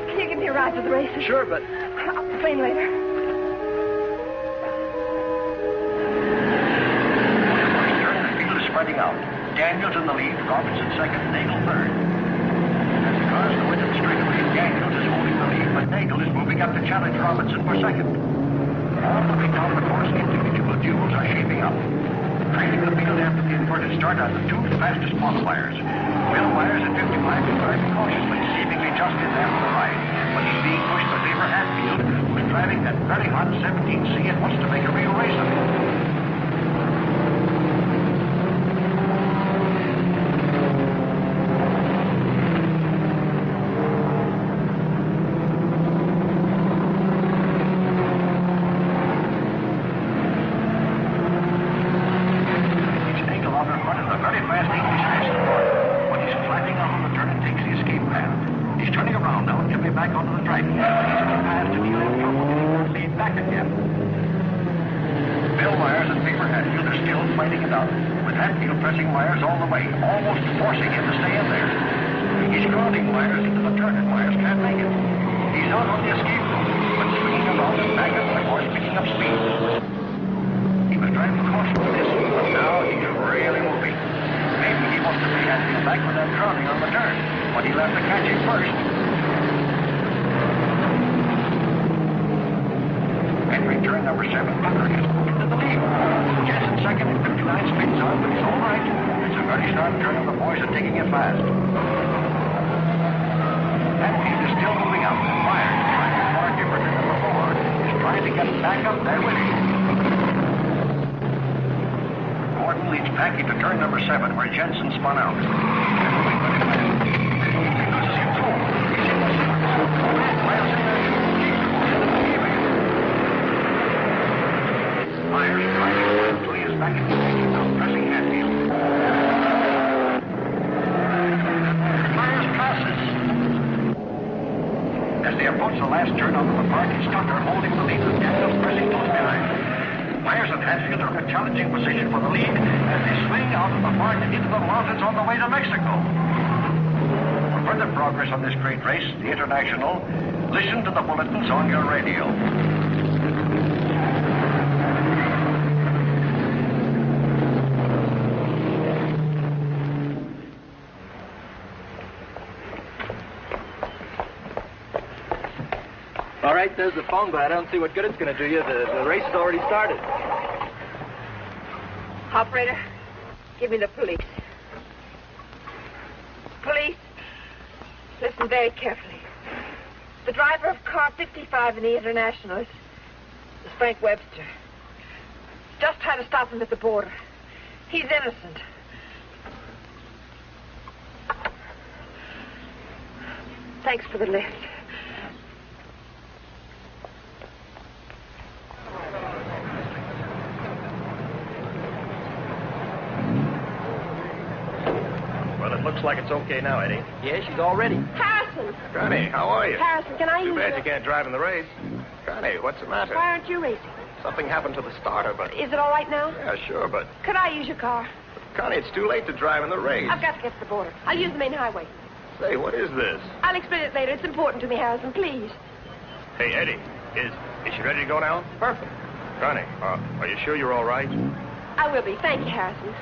Can you give me a ride to the races? Sure, but... I'll complain later. The field is spreading out. Daniels in the lead, Robinson second, Nagel third. As the cars go into the straightaway, Daniels is holding the lead, but Nagel is moving up to challenge Robinson for second. All looking down the course, individual duels are shaping up. Trailing the field after the inverted start are the two fastest qualifiers. Will Myers at 55 is driving cautiously, seemingly just in there for the ride. But he's being pushed by Lever Hatfield, who's driving that very hot 19C and wants to make a real race of it. Pressing Myers all the way, almost forcing him to stay in there. He's crowding Myers into the turn, and Myers can't make it. He's out on the escape route, but swinging around and back up, the horse picking up speed. He was driving caution with this, but now he's really moving. Maybe he wants to bring Hatfield back with that crowding on the turn, but he'll have to catch him first. Entering turn number 7, Bucker has moved into the lead. Jensen second and 59 spins on, but he's all right. It's a very sharp turn, and the boys are taking it fast. Hatfield is still moving up. Myers, trying to far different than before, is trying to get back up there with him. Gordon leads Packy to turn number 7, where Jensen spun out. He loses him too. He's in the Myers in there. Myers trying to run until he is back in the lead, now pressing Hatfield. Myers passes. As they approach the last turn onto the park, it's Tucker holding the lead with Daniels pressing close behind. Myers and Hatfield are in a challenging position for the lead as they swing out of the park and into the mountains on the way to Mexico. For further progress on this great race, the International, listen to the bulletins on your radio. All right, there's the phone, but I don't see what good it's going to do you. The race has already started. Operator, give me the police. Police, listen very carefully. The driver of car 55 in the International is Frank Webster. Just tried to stop him at the border. He's innocent. Thanks for the lift. Well, it looks like it's okay now, Eddie. Yeah, she's all ready. Harrison! Connie, how are you? Harrison, can I Too use bad the... you can't drive in the race. Connie, what's the matter? Why aren't you racing? Something happened to the starter, but... Is it all right now? Yeah, sure, but... Could I use your car? Connie, it's too late to drive in the race. I've got to get to the border. I'll use the main highway. Say, what is this? I'll explain it later. It's important to me, Harrison. Please. Hey, Eddie, is she ready to go now? Perfect. Connie, are you sure you're all right? I will be. Thank you, Harrison.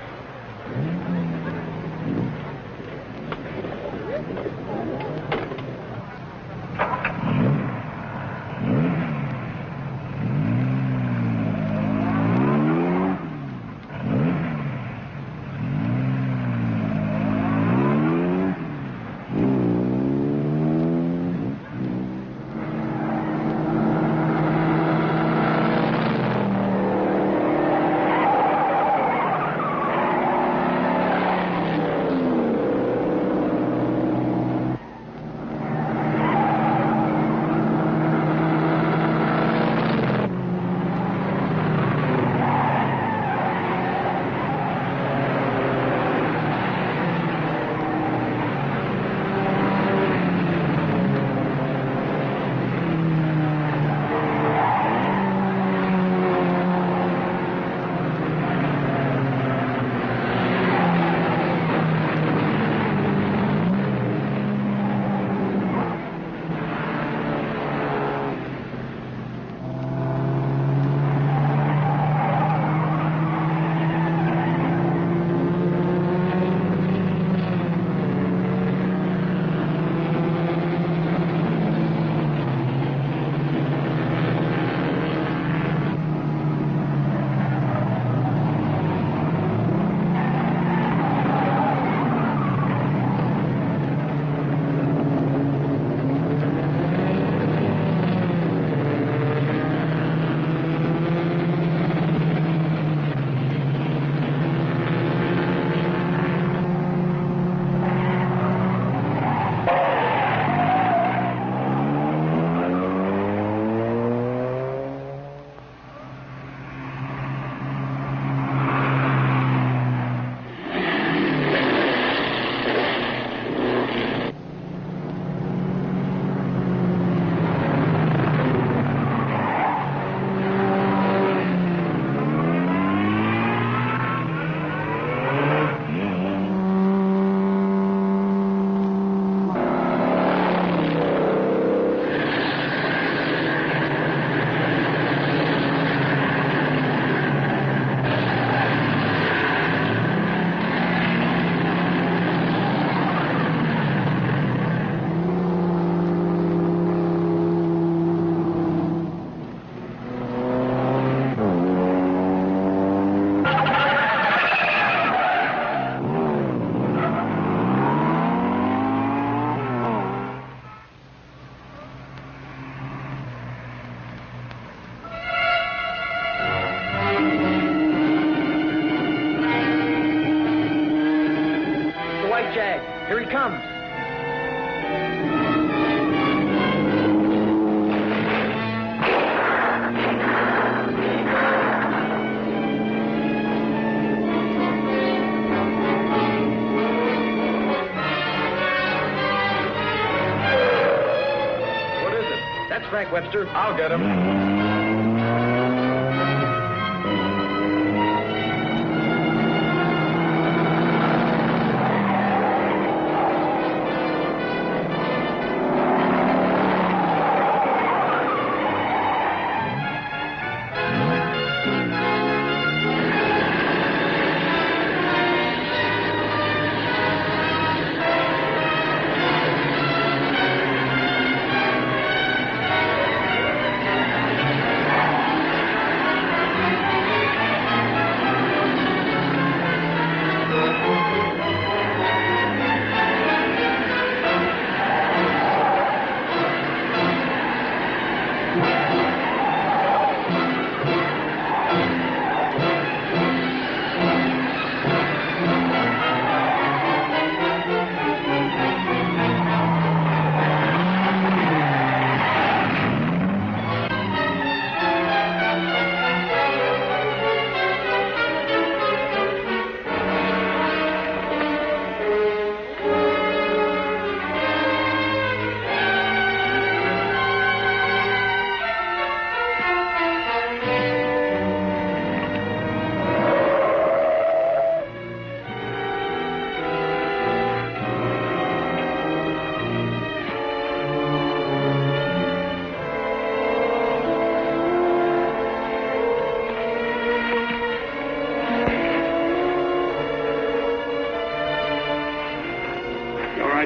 That's Frank Webster. I'll get him.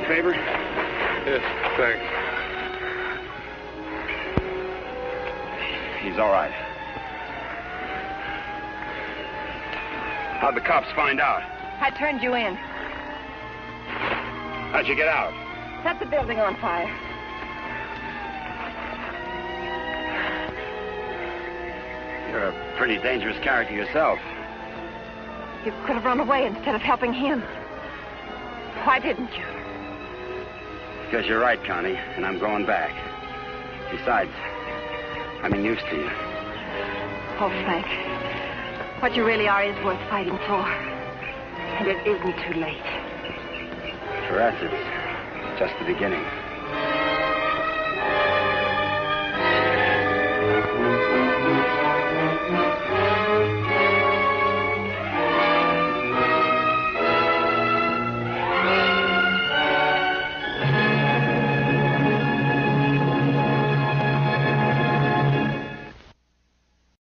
Favor? Yes, thanks. He's all right. How'd the cops find out? I turned you in. How'd you get out? Set the building on fire. You're a pretty dangerous character yourself. You could have run away instead of helping him. Why didn't you? Because you're right, Connie, and I'm going back. Besides, I'm used to you. Oh, Frank, what you really are is worth fighting for. And it isn't too late. For us, it's just the beginning.